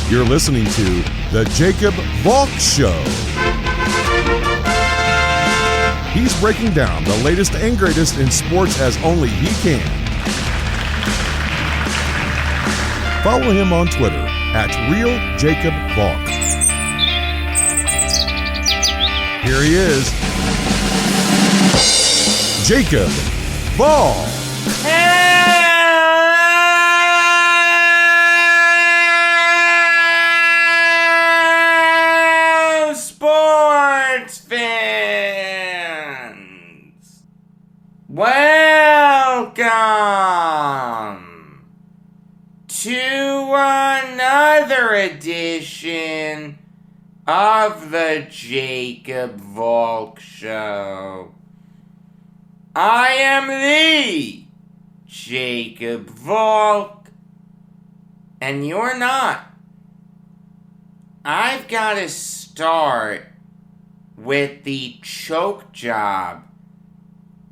You're listening to The Jacob Valk Show. He's breaking down the latest and greatest in sports as only he can. Follow him on Twitter at RealJacobValk. Here he is, Jacob Valk. Hello, sports fans. Welcome to another edition of the Jacob Valk Show. I am the Jacob Valk, and you're not. I've got to start with the choke job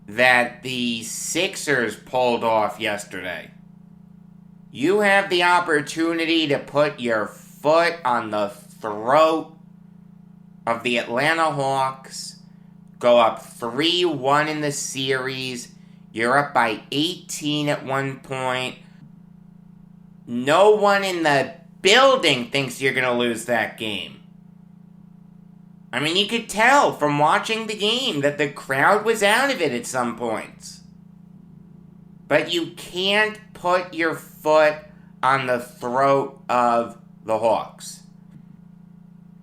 that the Sixers pulled off yesterday. You have the opportunity to put your foot on the throat of the Atlanta Hawks, go up 3-1 in the series. You're up by 18 at one point. No one in the building thinks you're going to lose that game. I mean, you could tell from watching the game that the crowd was out of it at some points. But you can't put your foot on the throat of the Hawks.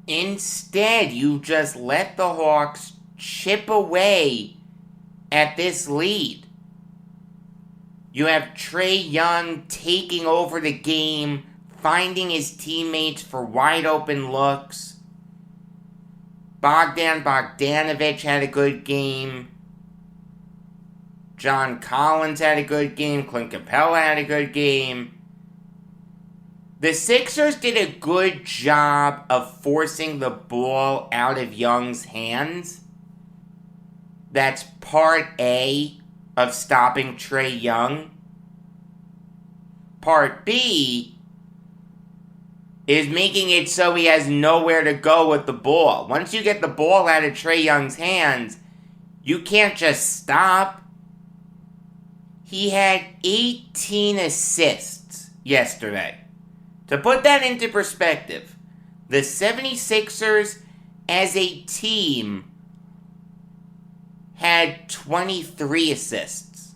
Instead, you just let the Hawks chip away at this lead. You have Trae Young taking over the game, finding his teammates for wide open looks. Bogdan Bogdanovic had a good game. John Collins had a good game. Clint Capella had a good game. The Sixers did a good job of forcing the ball out of Young's hands. That's part A of stopping Trae Young. Part B is making it so he has nowhere to go with the ball. Once you get the ball out of Trae Young's hands, you can't just stop. He had 18 assists yesterday. To put that into perspective, the 76ers as a team had 23 assists.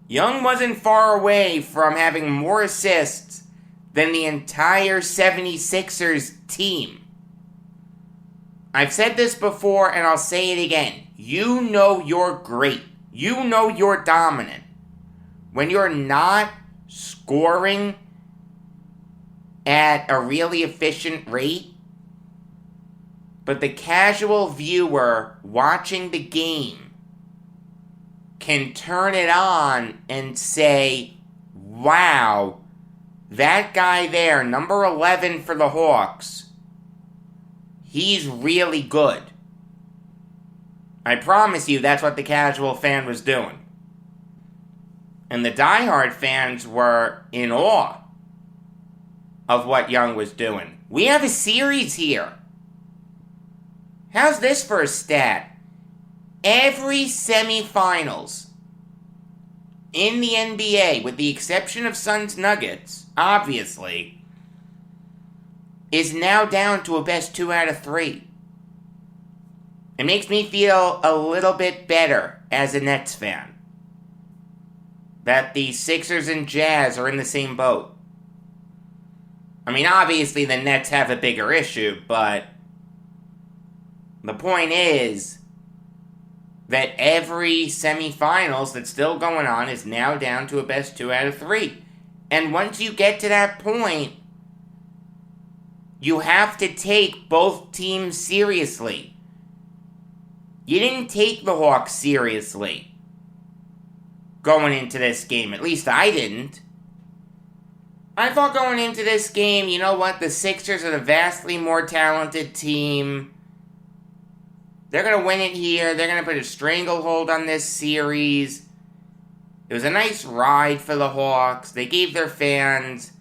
Young wasn't far away from having more assists than the entire 76ers team. I've said this before and I'll say it again. You know you're great. You know you're dominant when you're not scoring at a really efficient rate, but the casual viewer watching the game can turn it on and say, wow, that guy there, number 11 for the Hawks, he's really good. I promise you that's what the casual fan was doing. And the diehard fans were in awe of what Young was doing. We have a series here. How's this for a stat? Every semifinals in the NBA, with the exception of Suns Nuggets, obviously, is now down to a best 2 out of 3. It makes me feel a little bit better as a Nets fan that the Sixers and Jazz are in the same boat. I mean, obviously the Nets have a bigger issue, but the point is that every semifinals that's still going on is now down to a best 2 out of 3. And once you get to that point, you have to take both teams seriously. You didn't take the Hawks seriously going into this game. At least I didn't. I thought going into this game, you know what? The Sixers are the vastly more talented team. They're going to win it here. They're going to put a stranglehold on this series. It was a nice ride for the Hawks. They gave their fans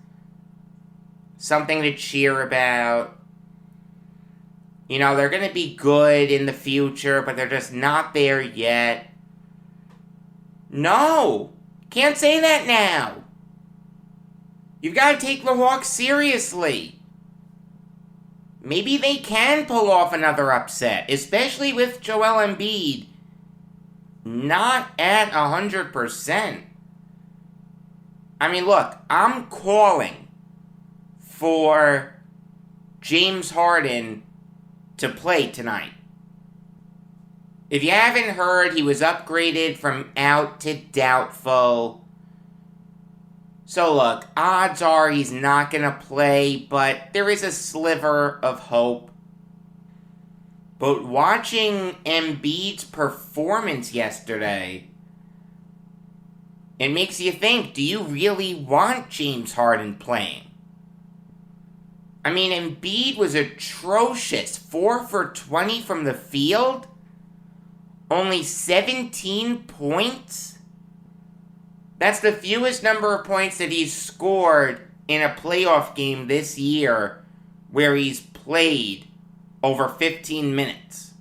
something to cheer about. You know, they're going to be good in the future, but they're just not there yet. No! Can't say that now! You've got to take the Hawks seriously. Maybe they can pull off another upset, especially with Joel Embiid not at 100%. I mean, look, I'm calling for James Harden to play tonight. If you haven't heard, he was upgraded from out to doubtful. So look, odds are he's not going to play, but there is a sliver of hope. But watching Embiid's performance yesterday, it makes you think, do you really want James Harden playing? I mean, Embiid was atrocious. 4 for 20 from the field? Only 17 points? That's the fewest number of points that he's scored in a playoff game this year where he's played over 15 minutes.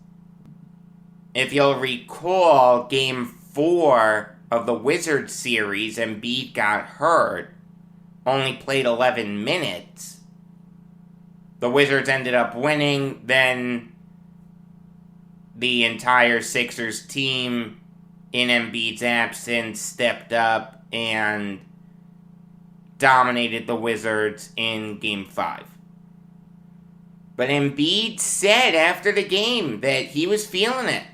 If you'll recall, Game 4 of the Wizards series, Embiid got hurt, only played 11 minutes. The Wizards ended up winning, then the entire Sixers team in Embiid's absence stepped up and dominated the Wizards in Game 5. But Embiid said after the game that he was feeling it.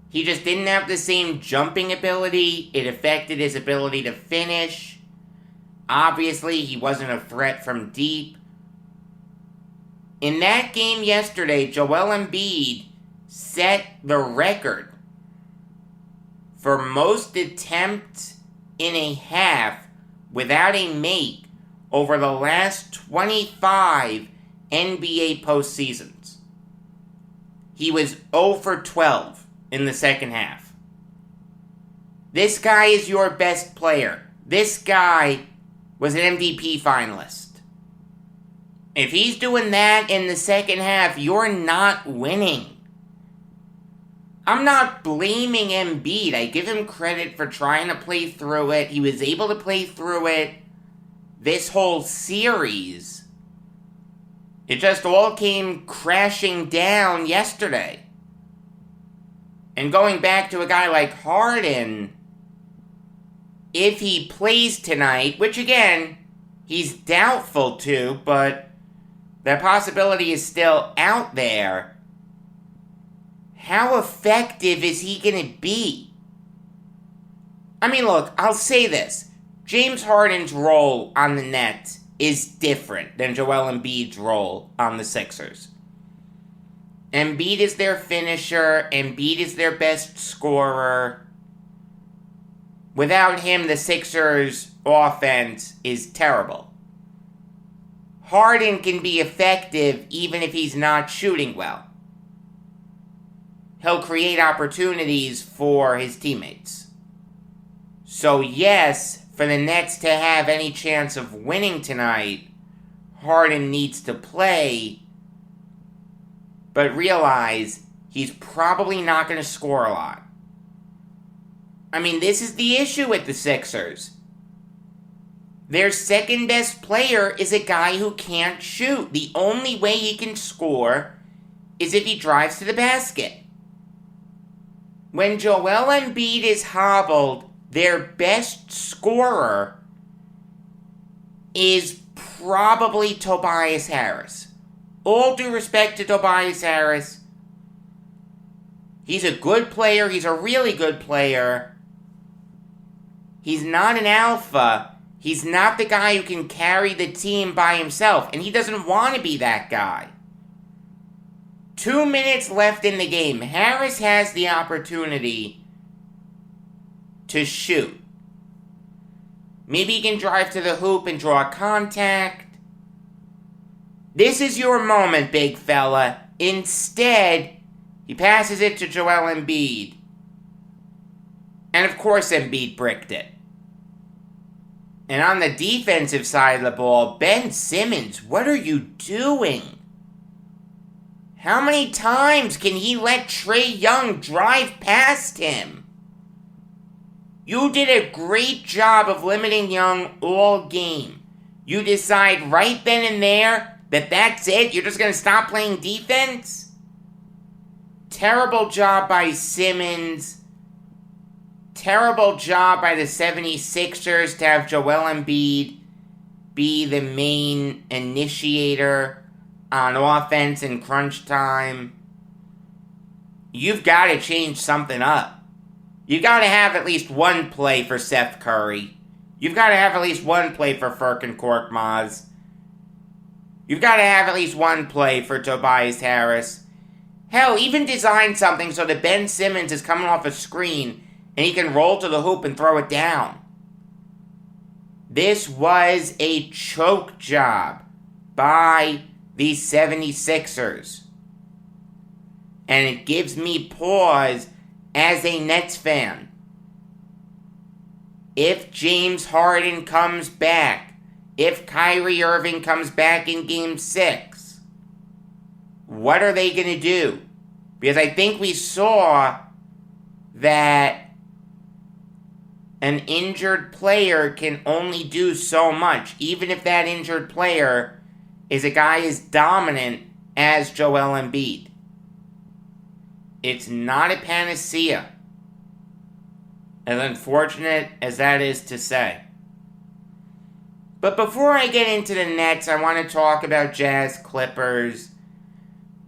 He just didn't have the same jumping ability. It affected his ability to finish. Obviously, he wasn't a threat from deep. In that game yesterday, Joel Embiid set the record for most attempts in a half without a make over the last 25 NBA postseasons. He was 0 for 12 in the second half. This guy is your best player. This guy was an MVP finalist. If he's doing that in the second half, you're not winning. I'm not blaming Embiid. I give him credit for trying to play through it. He was able to play through it this whole series. It just all came crashing down yesterday. And going back to a guy like Harden, if he plays tonight, which again, he's doubtful to, but that possibility is still out there, how effective is he going to be? I mean, look, I'll say this. James Harden's role on the Nets is different than Joel Embiid's role on the Sixers. Embiid is their finisher. Embiid is their best scorer. Without him, the Sixers' offense is terrible. Harden can be effective even if he's not shooting well. He'll create opportunities for his teammates. So yes, for the Nets to have any chance of winning tonight, Harden needs to play, but realize he's probably not going to score a lot. I mean, this is the issue with the Sixers. Their second best player is a guy who can't shoot. The only way he can score is if he drives to the basket. When Joel Embiid is hobbled, their best scorer is probably Tobias Harris. All due respect to Tobias Harris. He's a good player. He's a really good player. He's not an alpha. He's not the guy who can carry the team by himself. And he doesn't want to be that guy. 2 minutes left in the game. Harris has the opportunity to shoot. Maybe he can drive to the hoop and draw contact. This is your moment, big fella. Instead, he passes it to Joel Embiid. And of course Embiid bricked it. And on the defensive side of the ball, Ben Simmons, what are you doing? How many times can he let Trae Young drive past him? You did a great job of limiting Young all game. You decide right then and there that that's it? You're just going to stop playing defense? Terrible job by Simmons. Terrible job by the 76ers to have Joel Embiid be the main initiator on offense in crunch time. You've got to change something up. You've got to have at least one play for Seth Curry. You've got to have at least one play for Furkan Korkmaz. You've got to have at least one play for Tobias Harris. Hell, even design something so that Ben Simmons is coming off a screen and he can roll to the hoop and throw it down. This was a choke job by the 76ers. And it gives me pause as a Nets fan. If James Harden comes back, if Kyrie Irving comes back in Game 6, what are they going to do? Because I think we saw that an injured player can only do so much, even if that injured player is a guy as dominant as Joel Embiid. It's not a panacea, as unfortunate as that is to say. But before I get into the Nets, I want to talk about Jazz Clippers.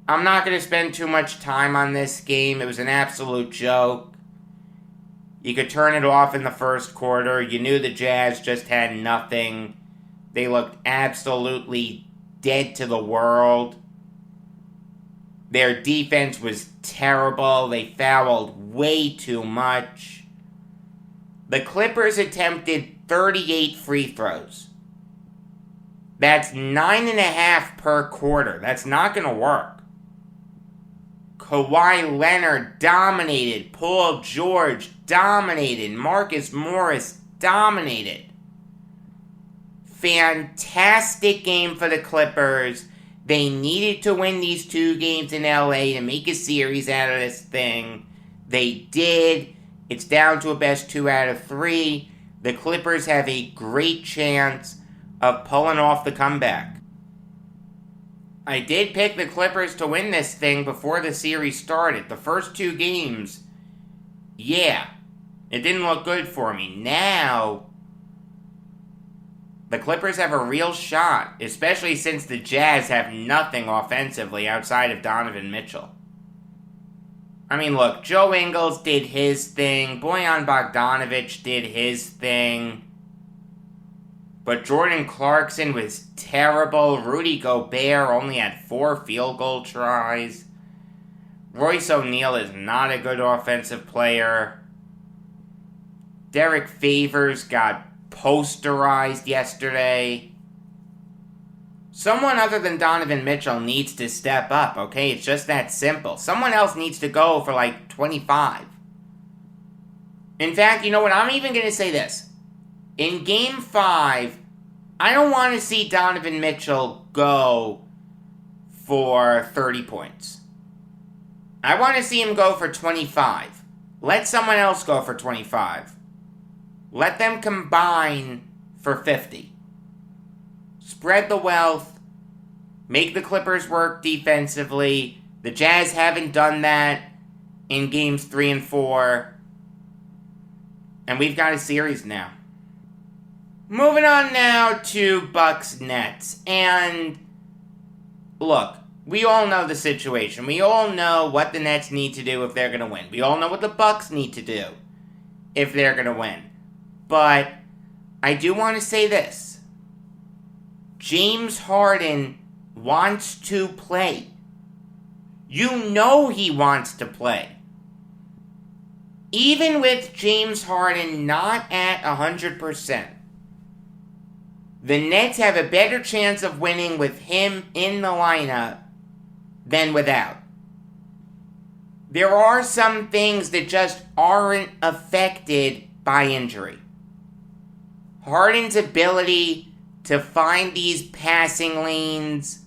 I'm not going to spend too much time on this game. It was an absolute joke. You could turn it off in the first quarter. You knew the Jazz just had nothing. They looked absolutely dead to the world. Their defense was terrible. They fouled way too much. The Clippers attempted 38 free throws. That's 9.5 per quarter. That's not going to work. Kawhi Leonard dominated. Paul George dominated. Marcus Morris dominated. Fantastic game for the Clippers. They needed to win these 2 games in LA to make a series out of this thing. They did. It's down to a best 2 out of 3. The Clippers have a great chance of pulling off the comeback. I did pick the Clippers to win this thing before the series started. The first 2 games, yeah, it didn't look good for me. Now, the Clippers have a real shot, especially since the Jazz have nothing offensively outside of Donovan Mitchell. I mean, look, Joe Ingles did his thing. Bojan Bogdanovic did his thing. But Jordan Clarkson was terrible. Rudy Gobert only had 4 field goal tries. Royce O'Neal is not a good offensive player. Derek Favors got posterized yesterday. Someone other than Donovan Mitchell needs to step up, okay? It's just that simple. Someone else needs to go for like 25. In fact, you know what? I'm even going to say this. In Game 5, I don't want to see Donovan Mitchell go for 30 points. I want to see him go for 25. Let someone else go for 25. Let them combine for 50. Spread the wealth. Make the Clippers work defensively. The Jazz haven't done that in Games 3 and 4. And we've got a series now. Moving on now to Bucks Nets. And look, we all know the situation. We all know what the Nets need to do if they're going to win. We all know what the Bucks need to do if they're going to win. But I do want to say this. James Harden wants to play. You know he wants to play. Even with James Harden not at 100%, the Nets have a better chance of winning with him in the lineup than without. There are some things that just aren't affected by injury. Harden's ability to find these passing lanes,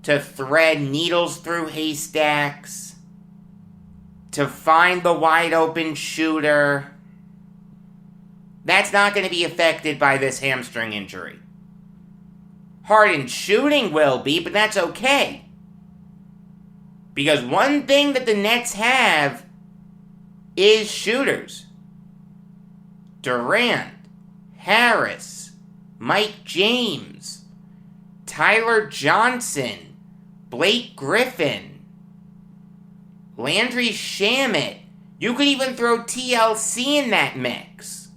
to thread needles through haystacks, to find the wide open shooter, that's not going to be affected by this hamstring injury. Harden's shooting will be, but that's okay. Because one thing that the Nets have is shooters. Durant, Harris, Mike James, Tyler Johnson, Blake Griffin, Landry Shamet. You could even throw TLC in that mix.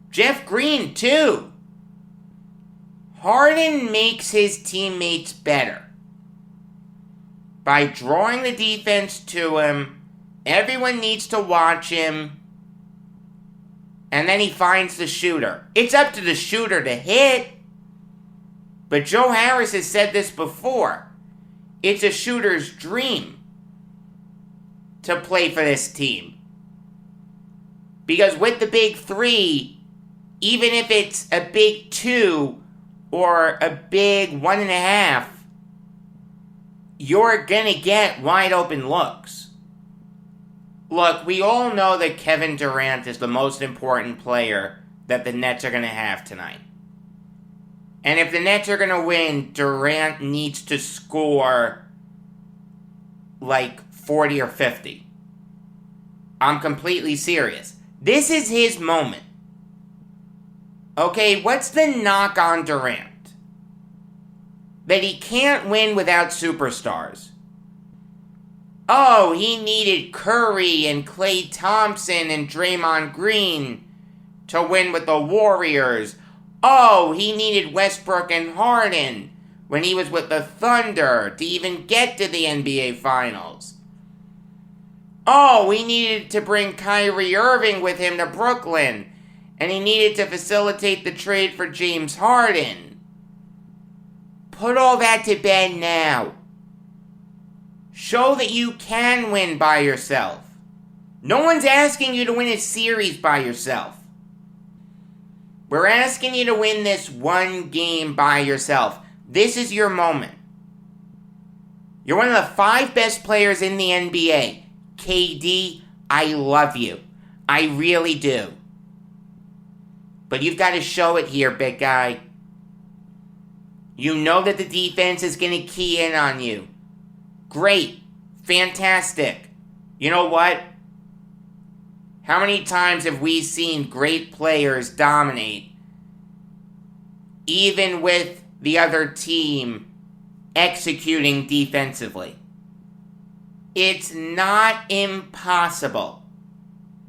Jeff Green, too. Harden makes his teammates better by drawing the defense to him. Everyone needs to watch him. And then he finds the shooter. It's up to the shooter to hit. But Joe Harris has said this before. It's a shooter's dream to play for this team. Because with the big three, even if it's a big two or a big 1.5, you're gonna get wide open looks. Look, we all know that Kevin Durant is the most important player that the Nets are gonna have tonight. And if the Nets are gonna win, Durant needs to score like 40 or 50. I'm completely serious. This is his moment. Okay, what's the knock on Durant? That he can't win without superstars. Oh, he needed Curry and Klay Thompson and Draymond Green to win with the Warriors. Oh, he needed Westbrook and Harden when he was with the Thunder to even get to the NBA Finals. Oh, he needed to bring Kyrie Irving with him to Brooklyn, and he needed to facilitate the trade for James Harden. Put all that to bed now. Show that you can win by yourself. No one's asking you to win a series by yourself. We're asking you to win this one game by yourself. This is your moment. You're one of the 5 best players in the NBA. KD, I love you. I really do. But you've got to show it here, big guy. You know that the defense is going to key in on you. Great. Fantastic. You know what? How many times have we seen great players dominate, even with the other team executing defensively? It's not impossible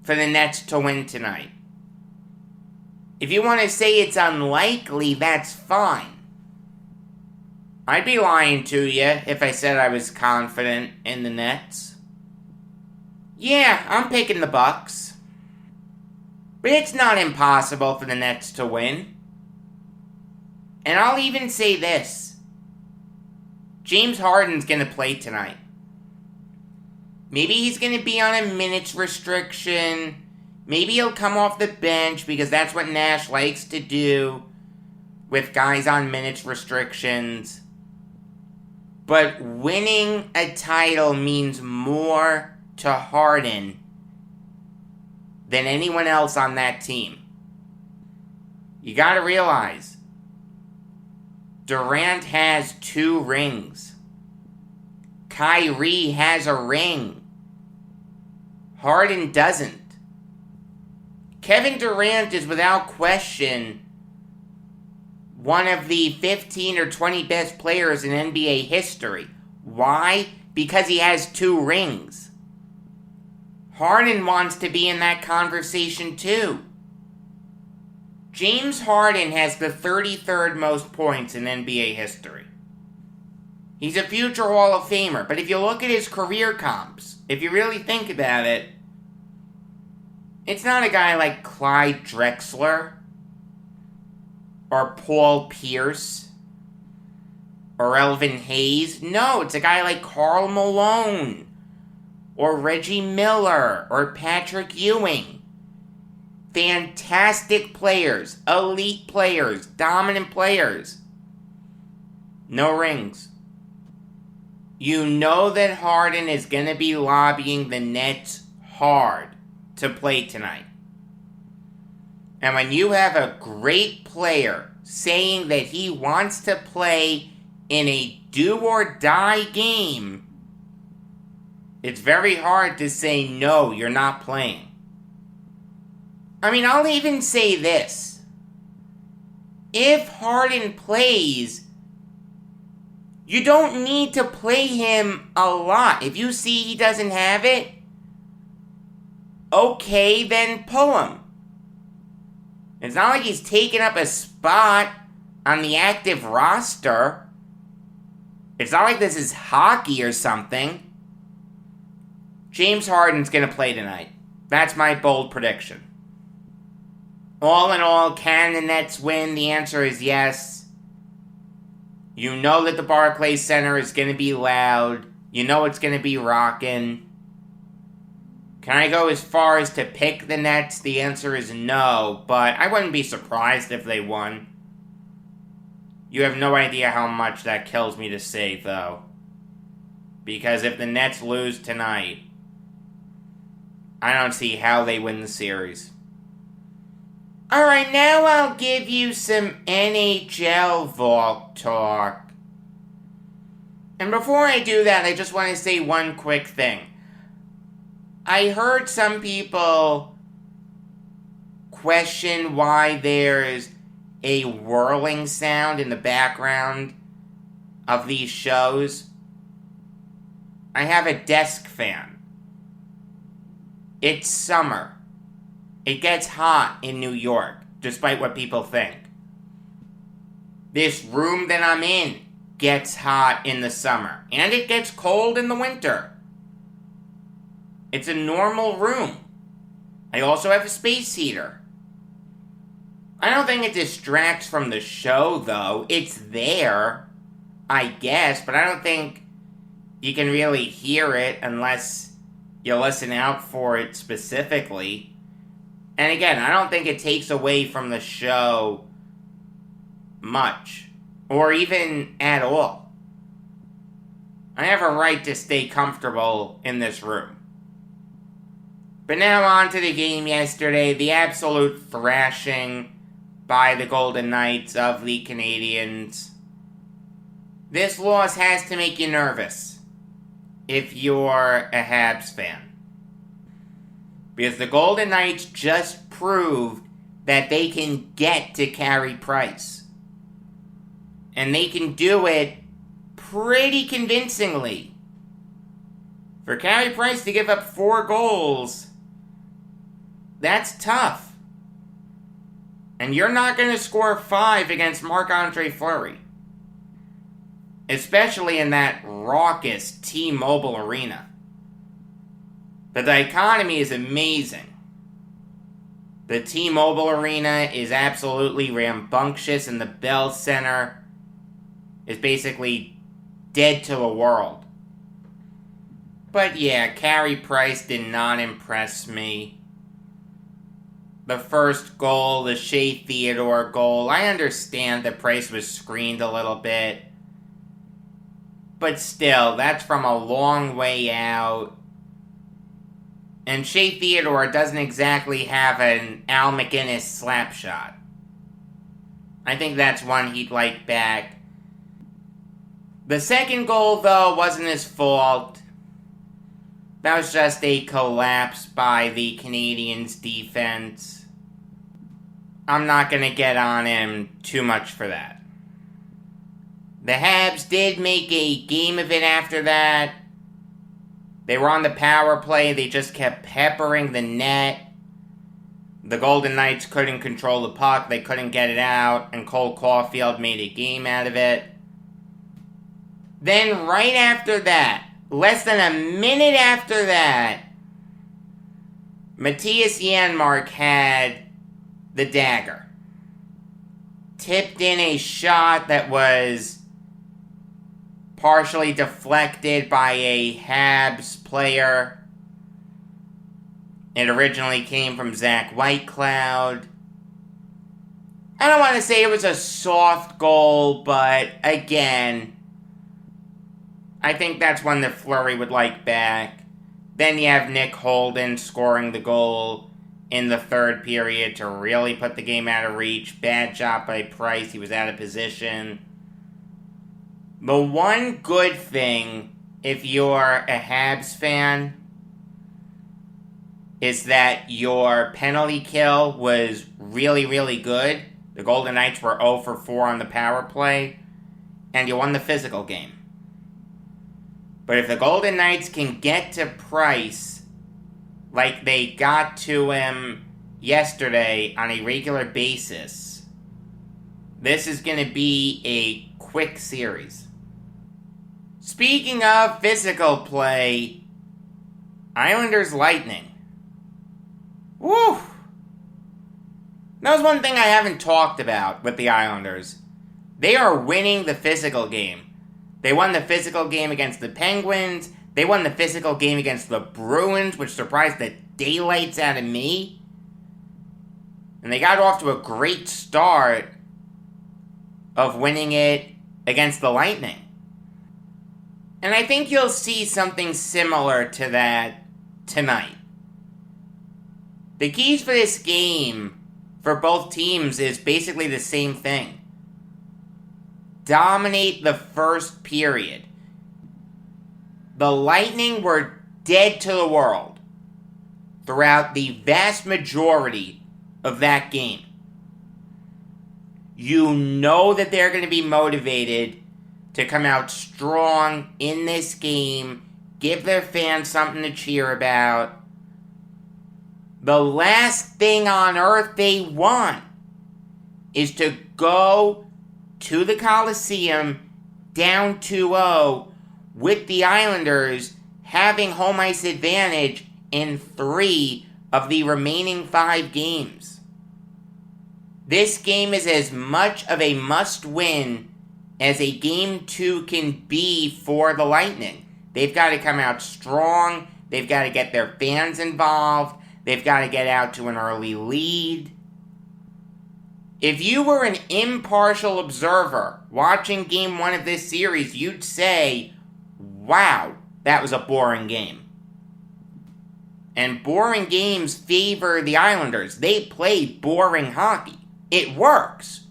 for the Nets to win tonight. If you want to say it's unlikely, that's fine. I'd be lying to you if I said I was confident in the Nets. Yeah, I'm picking the Bucks. But it's not impossible for the Nets to win. And I'll even say this. James Harden's going to play tonight. Maybe he's going to be on a minutes restriction. Maybe he'll come off the bench because that's what Nash likes to do with guys on minutes restrictions. But winning a title means more to Harden than anyone else on that team. You gotta realize, Durant has 2 rings. Kyrie has a ring. Harden doesn't. Kevin Durant is without question one of the 15 or 20 best players in NBA history. Why? Because he has 2 rings. Harden wants to be in that conversation too. James Harden has the 33rd most points in NBA history. He's a future Hall of Famer, but if you look at his career comps, if you really think about it, it's not a guy like Clyde Drexler or Paul Pierce or Elvin Hayes. No, it's a guy like Karl Malone or Reggie Miller or Patrick Ewing. fantastic players, elite players, dominant players. No rings. You know that Harden is going to be lobbying the Nets hard to play tonight. And when you have a great player saying that he wants to play in a do-or-die game, it's very hard to say, no, you're not playing. I mean, I'll even say this. If Harden plays, you don't need to play him a lot. If you see he doesn't have it, okay, then pull him. It's not like he's taking up a spot on the active roster. It's not like this is hockey or something. James Harden's going to play tonight. That's my bold prediction. All in all, can the Nets win? The answer is yes. You know that the Barclays Center is going to be loud. You know it's going to be rocking. Can I go as far as to pick the Nets? The answer is no, but I wouldn't be surprised if they won. You have no idea how much that kills me to say, though. Because if the Nets lose tonight, I don't see how they win the series. Alright, now I'll give you some NHL Valk talk. And before I do that, I just want to say one quick thing. I heard some people question why there's a whirling sound in the background of these shows. I have a desk fan. It's summer. It gets hot in New York, despite what people think. This room that I'm in gets hot in the summer, and it gets cold in the winter. It's a normal room. I also have a space heater. I don't think it distracts from the show, though. It's there, I guess, but I don't think you can really hear it unless you listen out for it specifically. And again, I don't think it takes away from the show much, or even at all. I have a right to stay comfortable in this room. But now on to the game yesterday, the absolute thrashing by the Golden Knights of the Canadiens. This loss has to make you nervous if you're a Habs fan. Because the Golden Knights just proved that they can get to Carey Price. And they can do it pretty convincingly. For Carey Price to give up 4 goals, that's tough. And you're not going to score 5 against Marc-Andre Fleury. Especially in that raucous T-Mobile arena. The dichotomy is amazing. The T-Mobile arena is absolutely rambunctious, and the Bell Center is basically dead to the world. But yeah, Carey Price did not impress me. The first goal, the Shea Theodore goal, I understand that Price was screened a little bit. But still, that's from a long way out. And Shea Theodore doesn't exactly have an Al McInnes slap shot. I think that's one he'd like back. The second goal, though, wasn't his fault. That was just a collapse by the Canadiens' defense. I'm not going to get on him too much for that. The Habs did make a game of it after that. They were on the power play. They just kept peppering the net. The Golden Knights couldn't control the puck. They couldn't get it out. And Cole Caulfield made a game out of it. Then right after that, less than a minute after that, Matthias Janmark had the dagger. Tipped in a shot that was partially deflected by a Habs player. It originally came from Zach Whitecloud. I don't want to say it was a soft goal, but again, I think that's one that Fleury would like back. Then you have Nick Holden scoring the goal in the third period to really put the game out of reach. Bad job by Price. He was out of position. The one good thing, if you're a Habs fan, is that your penalty kill was really, really good. The Golden Knights were 0 for 4 on the power play, and you won the physical game. But if the Golden Knights can get to Price like they got to him yesterday on a regular basis, this is going to be a quick series. Speaking of physical play, Islanders Lightning. Woo! That was one thing I haven't talked about with the Islanders. They are winning the physical game. They won the physical game against the Penguins. They won the physical game against the Bruins, which surprised the daylights out of me. And they got off to a great start of winning it against the Lightning. And I think you'll see something similar to that tonight. The keys for this game for both teams is basically the same thing. Dominate the first period. The Lightning were dead to the world throughout the vast majority of that game. You know that they're going to be motivated to come out strong in this game, give their fans something to cheer about. The last thing on earth they want is to go to the Coliseum down 2-0 with the Islanders having home ice advantage in 3 of the remaining 5 games. This game is as much of a must-win as a Game 2 can be for the Lightning. They've got to come out strong. They've got to get their fans involved. They've got to get out to an early lead. If you were an impartial observer watching Game 1 of this series, you'd say, wow, that was a boring game. And boring games favor the Islanders. They play boring hockey. It works.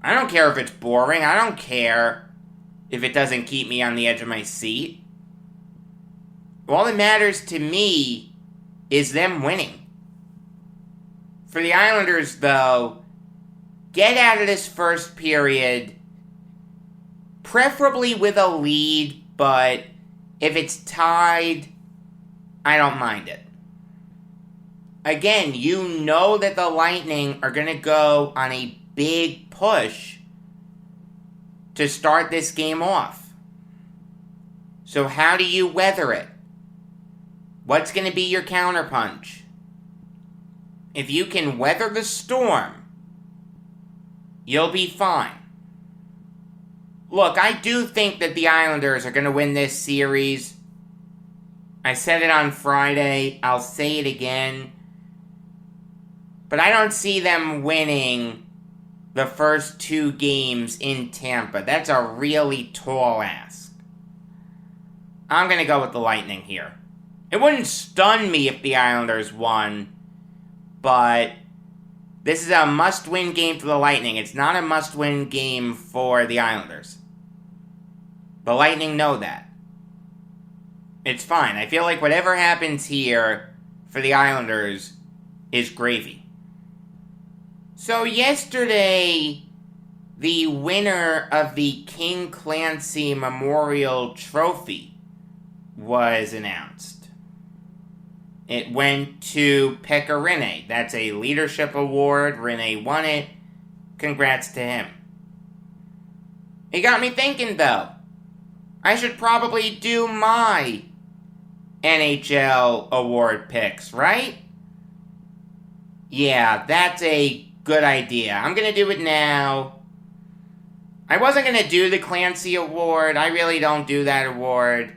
I don't care if it's boring. I don't care if it doesn't keep me on the edge of my seat. All that matters to me is them winning. For the Islanders, though, get out of this first period, preferably with a lead, but if it's tied, I don't mind it. Again, you know that the Lightning are going to go on a big push to start this game off. So how do you weather it? What's going to be your counterpunch? If you can weather the storm, you'll be fine. Look, I do think that the Islanders are going to win this series. I said it on Friday. I'll say it again. But I don't see them winning the first 2 games in Tampa. That's a really tall ask. I'm going to go with the Lightning here. It wouldn't stun me if the Islanders won, but this is a must-win game for the Lightning. It's not a must-win game for the Islanders. The Lightning know that. It's fine. I feel like whatever happens here for the Islanders is gravy. So yesterday, the winner of the King Clancy Memorial Trophy was announced. It went to Pekka Rinne. That's a leadership award. Rinne won it. Congrats to him. It got me thinking, though. I should probably do my NHL award picks, right? Yeah, that's a good idea. I'm going to do it now. I wasn't going to do the Clancy Award. I really don't do that award.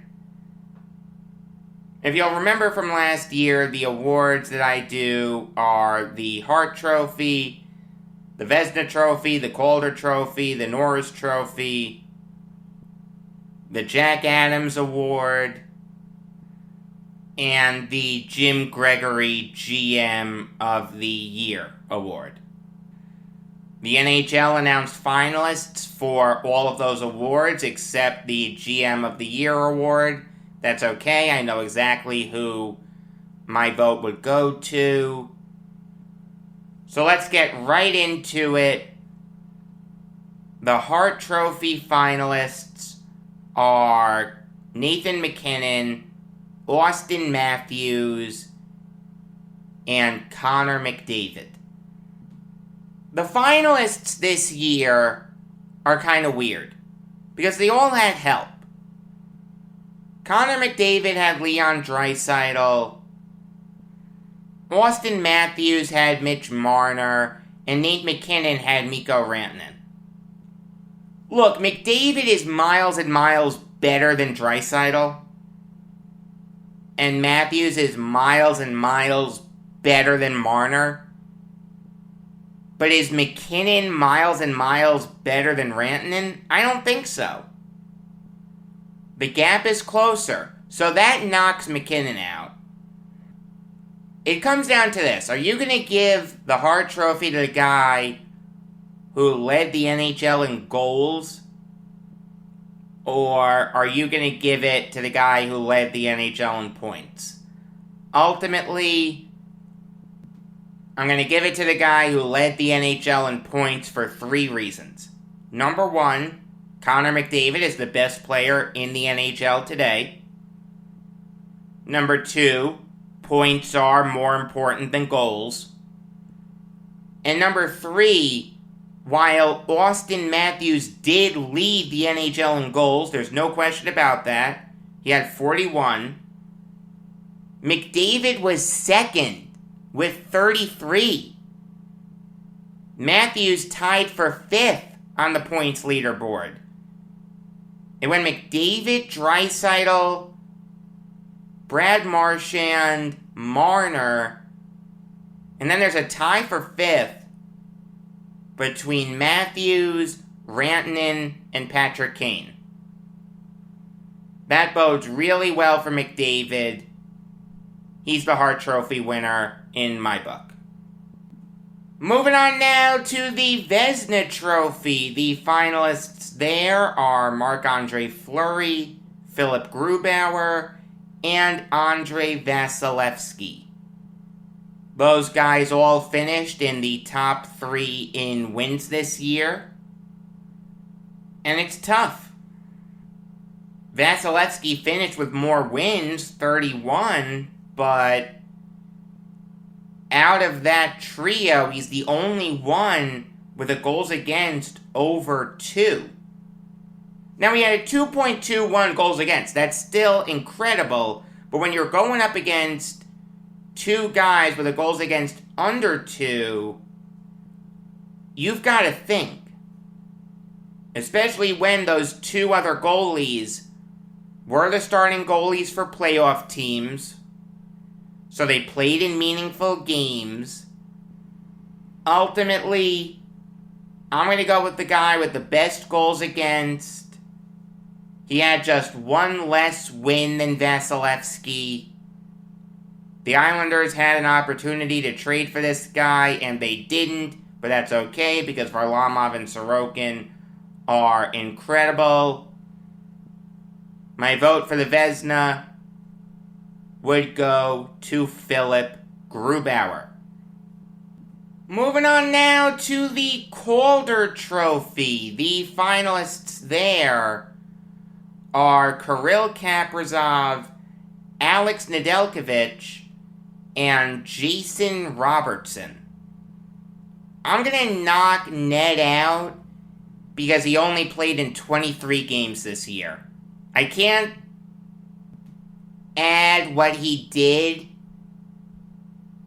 If you'll remember from last year, the awards that I do are the Hart Trophy, the Vezina Trophy, the Calder Trophy, the Norris Trophy, the Jack Adams Award, and the Jim Gregory GM of the Year Award. The NHL announced finalists for all of those awards except the GM of the Year Award. That's okay, I know exactly who my vote would go to. So let's get right into it. The Hart Trophy finalists are Nathan MacKinnon, Austin Matthews, and Connor McDavid. The finalists this year are kind of weird, because they all had help. Connor McDavid had Leon Draisaitl, Austin Matthews had Mitch Marner, and Nate MacKinnon had Mikko Rantanen. Look, McDavid is miles and miles better than Draisaitl, and Matthews is miles and miles better than Marner. But is MacKinnon miles and miles better than Rantanen? I don't think so. The gap is closer, so that knocks MacKinnon out. It comes down to this. Are you going to give the Hart Trophy to the guy who led the NHL in goals? Or are you going to give it to the guy who led the NHL in points? Ultimately, I'm going to give it to the guy who led the NHL in points for 3 reasons. Number 1, Connor McDavid is the best player in the NHL today. Number 2, points are more important than goals. And number 3, while Austin Matthews did lead the NHL in goals, there's no question about that. He had 41. McDavid was second with 33. Matthews tied for 5th on the points leaderboard. And when McDavid, Draisaitl, Brad Marchand, Marner, and then there's a tie for 5th between Matthews, Rantanen, and Patrick Kane. That bodes really well for McDavid. He's the Hart Trophy winner in my book. Moving on now to the Vezina Trophy. The finalists there are Marc-Andre Fleury, Philip Grubauer, and Andrei Vasilevsky. Those guys all finished in the top 3 in wins this year. And it's tough. Vasilevsky finished with more wins, 31, but out of that trio, he's the only one with a goals against over 2. Now, he had a 2.21 goals against. That's still incredible. But when you're going up against 2 guys with a goals against under 2, you've got to think. Especially when those 2 other goalies were the starting goalies for playoff teams. So they played in meaningful games. Ultimately, I'm going to go with the guy with the best goals against. He had just 1 less win than Vasilevsky. The Islanders had an opportunity to trade for this guy, and they didn't. But that's okay, because Varlamov and Sorokin are incredible. My vote for the Vezina would go to Philip Grubauer. Moving on now to the Calder Trophy. The finalists there are Kirill Kaprizov, Alex Nedeljkovic, and Jason Robertson. I'm going to knock Ned out because he only played in 23 games this year. I can't add what he did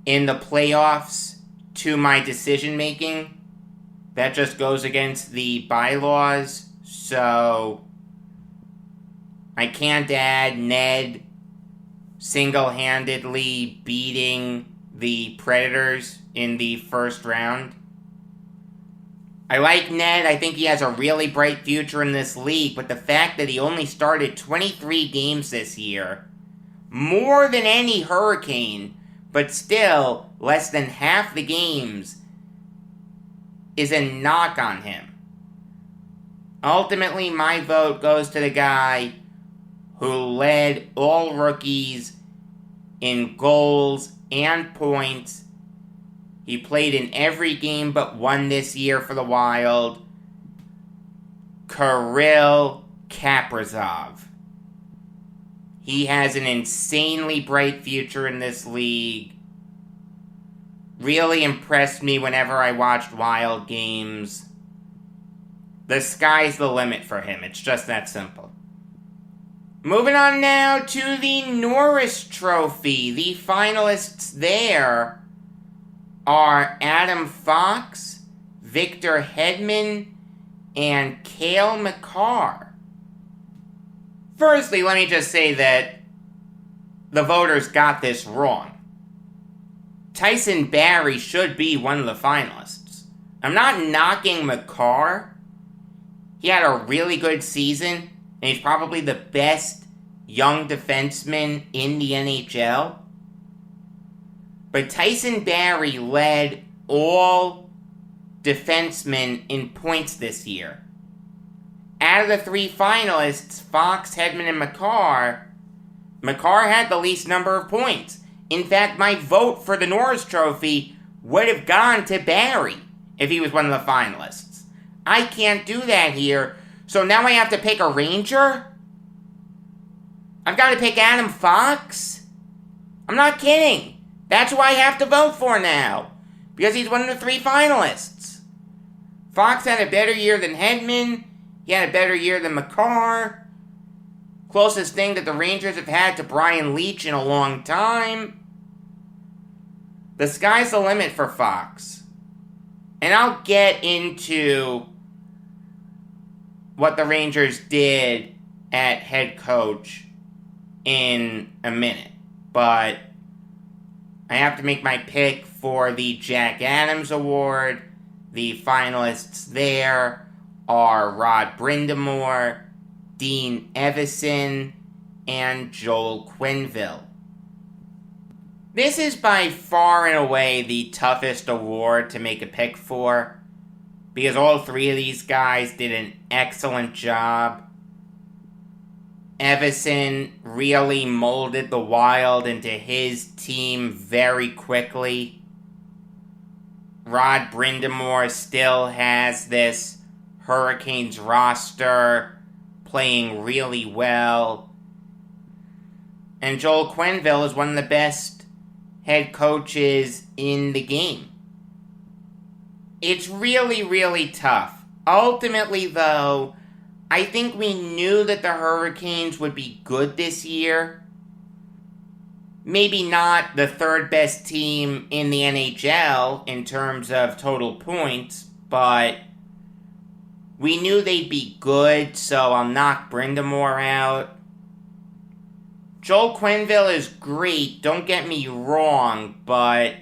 in the playoffs to my decision making. That just goes against the bylaws, so I can't add Ned single-handedly beating the Predators in the first round. I like Ned. I think he has a really bright future in this league, but the fact that he only started 23 games this year, more than any Hurricane, but still less than half the games, is a knock on him. Ultimately, my vote goes to the guy who led all rookies in goals and points. He played in every game but one this year for the Wild. Kirill Kaprizov. He has an insanely bright future in this league. Really impressed me whenever I watched Wild games. The sky's the limit for him. It's just that simple. Moving on now to the Norris Trophy. The finalists there are Adam Fox, Victor Hedman, and Cale Makar. Firstly, let me just say that the voters got this wrong. Tyson Barrie should be one of the finalists. I'm not knocking Makar. He had a really good season, and he's probably the best young defenseman in the NHL. But Tyson Barrie led all defensemen in points this year. Out of the three finalists, Fox, Hedman, and Makar had the least number of points. In fact, my vote for the Norris Trophy would have gone to Barrie if he was one of the finalists. I can't do that here, so now I have to pick a Ranger? I've got to pick Adam Fox? I'm not kidding. That's who I have to vote for now, because he's one of the three finalists. Fox had a better year than Hedman. He had a better year than Makar. Closest thing that the Rangers have had to Brian Leetch in a long time. The sky's the limit for Fox. And I'll get into what the Rangers did at head coach in a minute. But I have to make my pick for the Jack Adams Award. The finalists there are Rod Brind'Amour, Dean Evason, and Joel Quenneville. This is by far and away the toughest award to make a pick for, because all three of these guys did an excellent job. Evason really molded the Wild into his team very quickly. Rod Brind'Amour still has this Hurricanes roster playing really well. And Joel Quenneville is one of the best head coaches in the game. It's really, really tough. Ultimately, though, I think we knew that the Hurricanes would be good this year. Maybe not the third best team in the NHL in terms of total points, but we knew they'd be good, so I'll knock Brind'Amour out. Joel Quenneville is great, don't get me wrong, but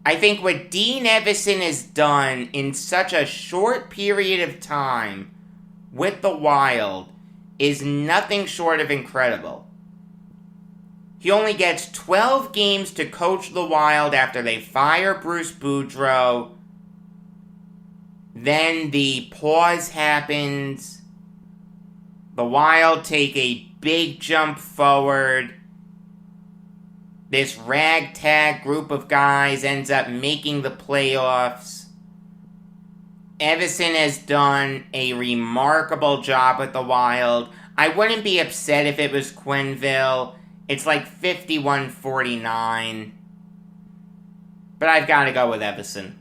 I think what Dean Evason has done in such a short period of time with the Wild is nothing short of incredible. He only gets 12 games to coach the Wild after they fire Bruce Boudreau. Then the pause happens. The Wild take a big jump forward. This ragtag group of guys ends up making the playoffs. Evason has done a remarkable job with the Wild. I wouldn't be upset if it was Quenneville. It's like 51-49. But I've got to go with Evason.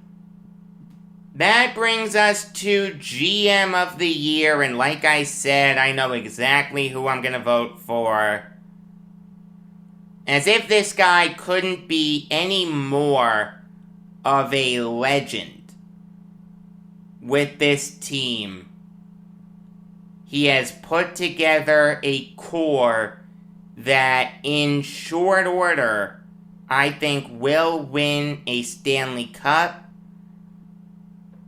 That brings us to GM of the Year, and like I said, I know exactly who I'm going to vote for. As if this guy couldn't be any more of a legend with this team. He has put together a core that in short order, I think will win a Stanley Cup.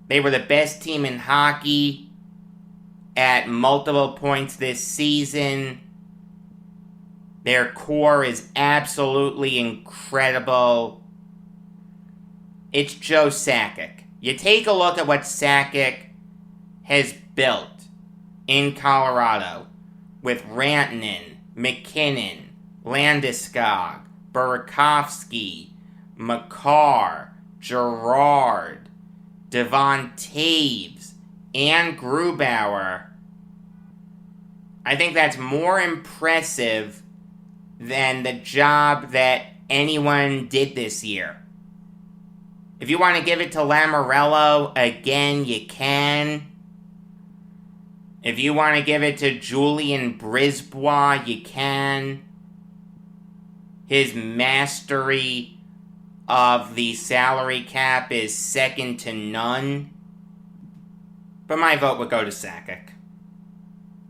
They were the best team in hockey at multiple points this season. Their core is absolutely incredible. It's Joe Sakic. You take a look at what Sakic has built in Colorado with Rantanen, McKinnon, Landeskog, Burakovsky, Makar, Girard, Devon Taves, and Grubauer. I think that's more impressive than the job that anyone did this year. If you want to give it to Lamoriello, again, you can. If you want to give it to Julien Brisebois, you can. His mastery of the salary cap is second to none. But my vote would go to Sakic.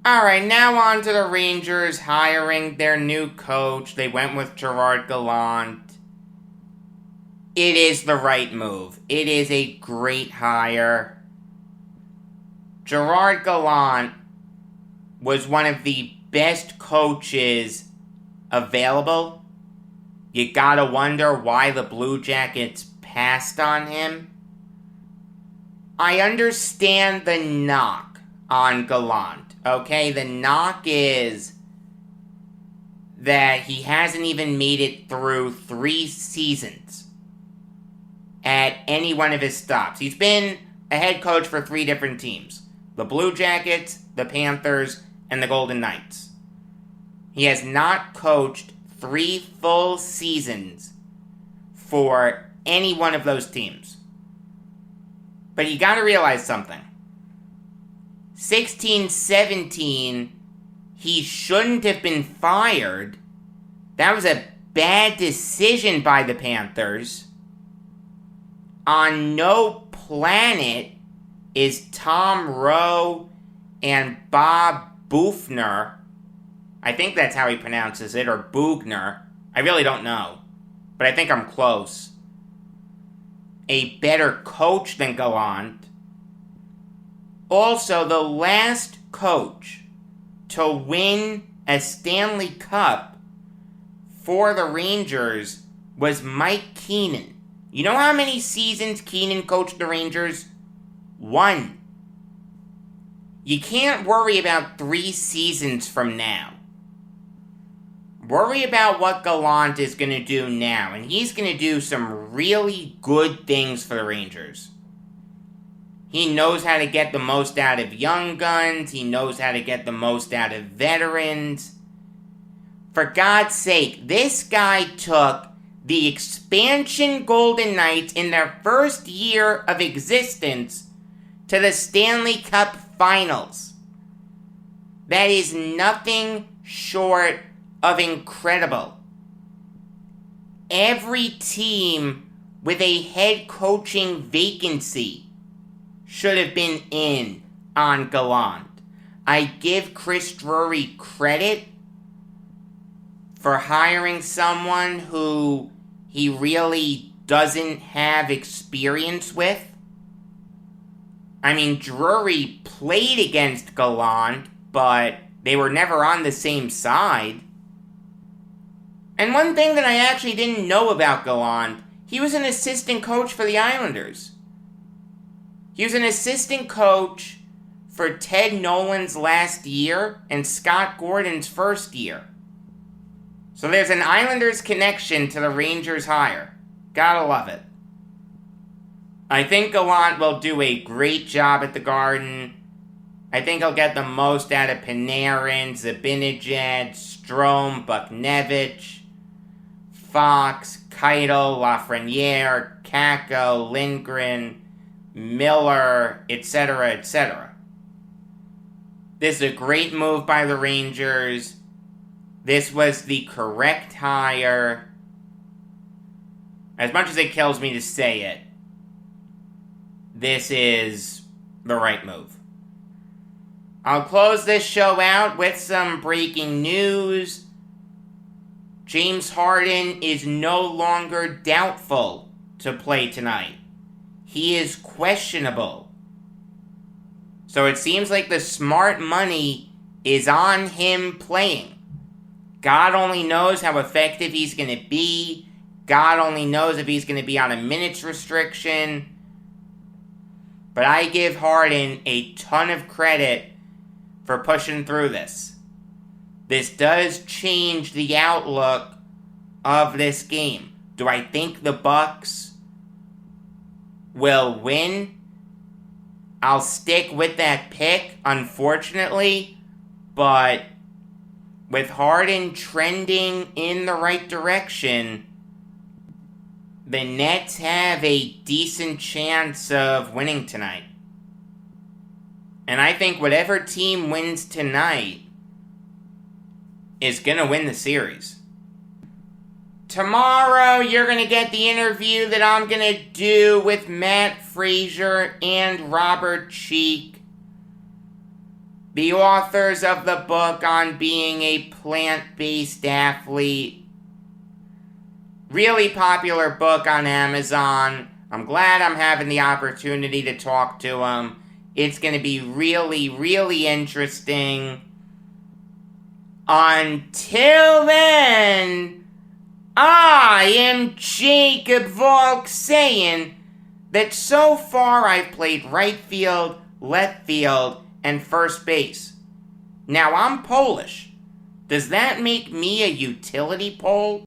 Alright, now on to the Rangers hiring their new coach. They went with Gerard Gallant. It is the right move. It is a great hire. Gerard Gallant was one of the best coaches available. You gotta wonder why the Blue Jackets passed on him. I understand the knock on Gallant, okay? The knock is that he hasn't even made it through 3 seasons at any one of his stops. He's been a head coach for 3 different teams. The Blue Jackets, the Panthers, and the Golden Knights. He has not coached 3 full seasons for any one of those teams. But you gotta realize something. 16-17, he shouldn't have been fired. That was a bad decision by the Panthers. On no planet is Tom Rowe and Bob Boofner, I think that's how he pronounces it, or Bugner, I really don't know, but I think I'm close, a better coach than Gallant. Also, the last coach to win a Stanley Cup for the Rangers was Mike Keenan. You know how many seasons Keenan coached the Rangers? 1. You can't worry about 3 seasons from now. Worry about what Gallant is going to do now, and he's going to do some really good things for the Rangers. He knows how to get the most out of young guns. He knows how to get the most out of veterans. For God's sake, this guy took the expansion Golden Knights in their first year of existence to the Stanley Cup Finals. That is nothing short of incredible. Every team with a head coaching vacancy should have been in on Gallant. I give Chris Drury credit for hiring someone who he really doesn't have experience with. I mean, Drury played against Gallant, but they were never on the same side. And one thing that I actually didn't know about Gallant, he was an assistant coach for the Islanders. He was an assistant coach for Ted Nolan's last year and Scott Gordon's first year. So there's an Islanders connection to the Rangers hire. Gotta love it. I think Gallant will do a great job at the Garden. I think he'll get the most out of Panarin, Zibanejad, Strome, Buchnevich, Fox, Keitel, Lafreniere, Kakko, Lindgren, Miller, etc., etc. This is a great move by the Rangers. This was the correct hire. As much as it kills me to say it, this is the right move. I'll close this show out with some breaking news. James Harden is no longer doubtful to play tonight. He is questionable. So it seems like the smart money is on him playing. God only knows how effective he's going to be. God only knows if he's going to be on a minutes restriction. But I give Harden a ton of credit for pushing through this. This does change the outlook of this game. Do I think the Bucks will win? I'll stick with that pick, unfortunately. But with Harden trending in the right direction, the Nets have a decent chance of winning tonight. And I think whatever team wins tonight is going to win the series. Tomorrow, you're going to get the interview that I'm going to do with Matt Frazier and Robert Cheek, the authors of the book on being a plant-based athlete. Really popular book on Amazon. I'm glad I'm having the opportunity to talk to them. It's going to be really, really interesting. Until then, I am Jacob Valk saying that so far I've played right field, left field, and first base. Now I'm Polish. Does that make me a utility pole?